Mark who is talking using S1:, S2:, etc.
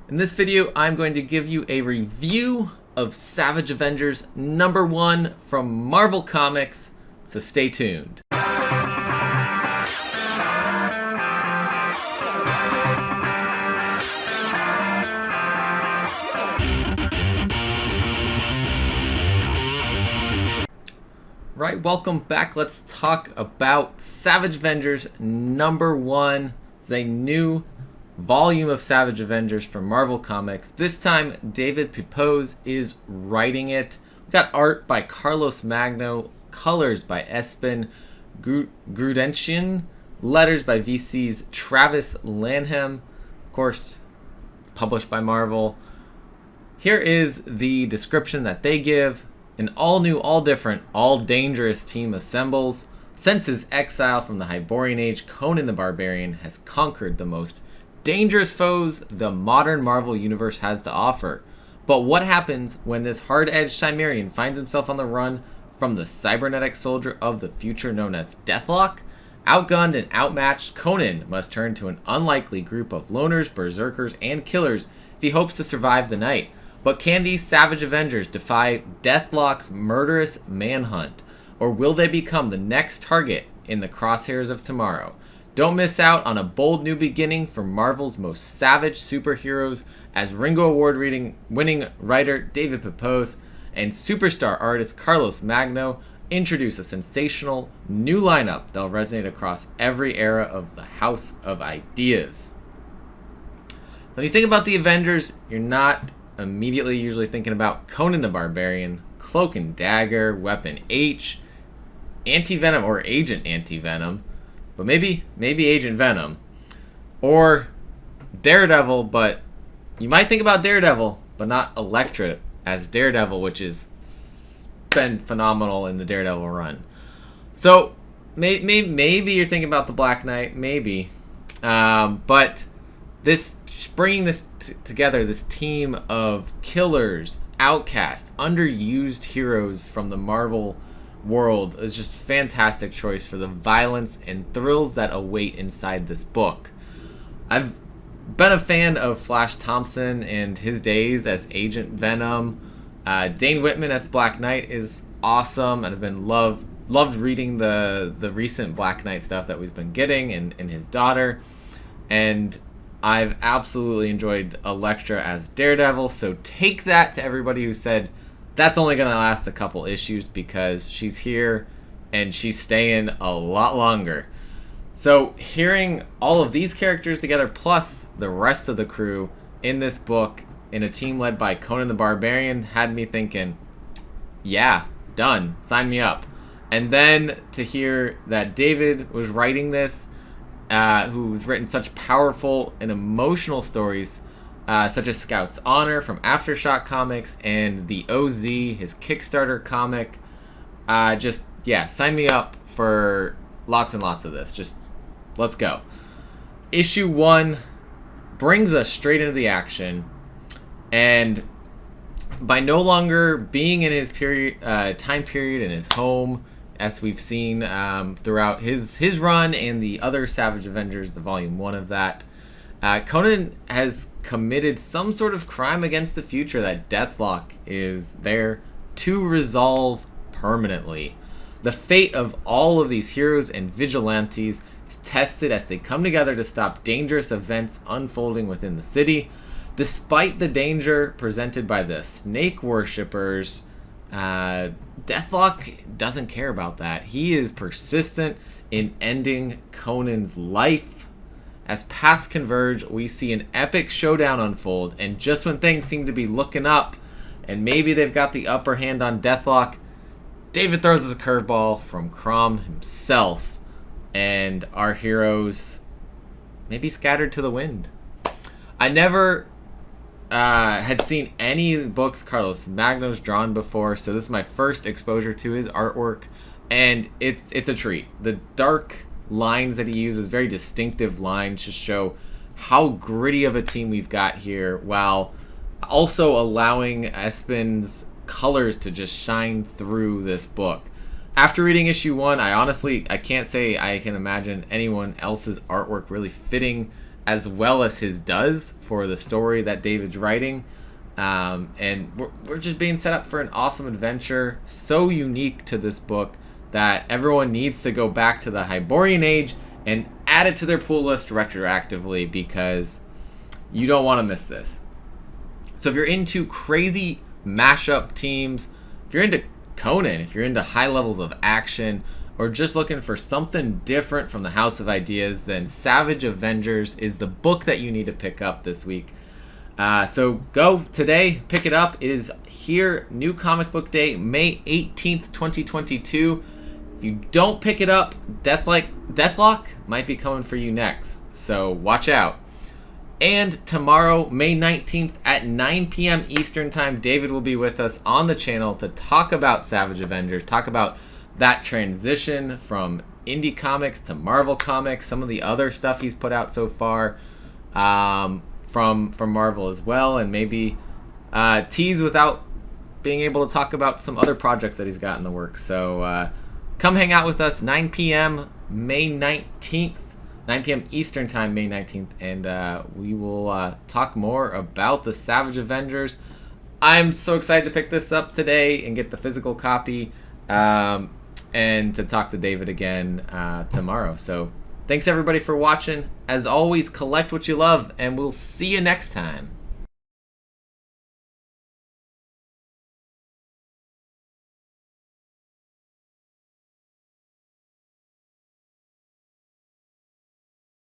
S1: In this video, I'm going to give you a review of Savage Avengers #1 from Marvel Comics, so stay tuned. Right, welcome back. Let's talk about Savage Avengers #1. It's a new volume of Savage Avengers from Marvel Comics. This time, David Pepose is writing it. We got art by Carlos Magno, colors by Espen, Grudentjean, letters by VC's Travis Lanham. Of course, it's published by Marvel. Here is the description that they give. An all-new, all-different, all-dangerous team assembles. Since his exile from the Hyborian Age, Conan the Barbarian has conquered the most dangerous foes the modern Marvel Universe has to offer. But what happens when this hard-edged Cimmerian finds himself on the run from the cybernetic soldier of the future known as Deathlock? Outgunned and outmatched, Conan must turn to an unlikely group of loners, berserkers, and killers if he hopes to survive the night. But can these Savage Avengers defy Deathlock's murderous manhunt? Or will they become the next target in the crosshairs of tomorrow? Don't miss out on a bold new beginning for Marvel's most savage superheroes as Ringo Award-winning writer David Pepose and superstar artist Carlos Magno introduce a sensational new lineup that'll resonate across every era of the House of Ideas. When you think about the Avengers, you're not immediately usually thinking about Conan the Barbarian, Cloak and Dagger, Weapon H, Anti-Venom or Agent Anti-Venom, but maybe Agent Venom, or Daredevil, but you might think about Daredevil, but not Elektra as Daredevil, which has been phenomenal in the Daredevil run. So maybe you're thinking about the Black Knight, maybe, but this bringing this together, this team of killers, outcasts, underused heroes from the Marvel world is just a fantastic choice for the violence and thrills that await inside this book. I've been a fan of Flash Thompson and his days as Agent Venom. Dane Whitman as Black Knight is awesome, and I've been loved reading the recent Black Knight stuff that we've been getting and his daughter. And I've absolutely enjoyed Elektra as Daredevil, so take that to everybody who said that's only going to last a couple issues, because she's here and she's staying a lot longer. So hearing all of these characters together plus the rest of the crew in this book in a team led by Conan the Barbarian had me thinking, yeah, done, sign me up. And then to hear that David was writing this, who's written such powerful and emotional stories such as Scout's Honor from Aftershock Comics and the OZ, his Kickstarter comic. Sign me up for lots and lots of this. Just let's go. Issue 1 brings us straight into the action, and by no longer being in his time period in his home, as we've seen throughout his run and the other Savage Avengers, the volume 1 of that, Conan has committed some sort of crime against the future that Deathlock is there to resolve permanently. The fate of all of these heroes and vigilantes is tested as they come together to stop dangerous events unfolding within the city. Despite the danger presented by the snake worshippers, Deathlock doesn't care about that. He is persistent in ending Conan's life. As paths converge, we see an epic showdown unfold, and just when things seem to be looking up, and maybe they've got the upper hand on Deathlock, David throws us a curveball from Crom himself, and our heroes may be scattered to the wind. I never had seen any books Carlos Magno's drawn before, so this is my first exposure to his artwork, and it's a treat. The dark lines that he uses, very distinctive lines, to show how gritty of a team we've got here, while also allowing Espen's colors to just shine through this book. After reading issue 1, I can't say I can imagine anyone else's artwork really fitting as well as his does for the story that David's writing. And we're just being set up for an awesome adventure, so unique to this book that everyone needs to go back to the Hyborian Age and add it to their pool list retroactively, because you don't want to miss this. So if you're into crazy mashup teams, if you're into Conan, if you're into high levels of action, or just looking for something different from the House of Ideas, then Savage Avengers is the book that you need to pick up this week. So go today, pick it up. It is here, New Comic Book Day, May 18th, 2022. If you don't pick it up, Deathlock might be coming for you next, so watch out. And tomorrow, May 19th at 9 p.m. Eastern Time, David will be with us on the channel to talk about Savage Avengers, talk about that transition from indie comics to Marvel Comics, some of the other stuff he's put out so far from Marvel as well, and maybe tease without being able to talk about some other projects that he's got in the works. So come hang out with us, 9 p.m. May 19th, 9 p.m. Eastern Time, May 19th, and we will talk more about the Savage Avengers. I'm so excited to pick this up today and get the physical copy, and to talk to David again tomorrow. So thanks everybody for watching. As always, collect what you love, and we'll see you next time.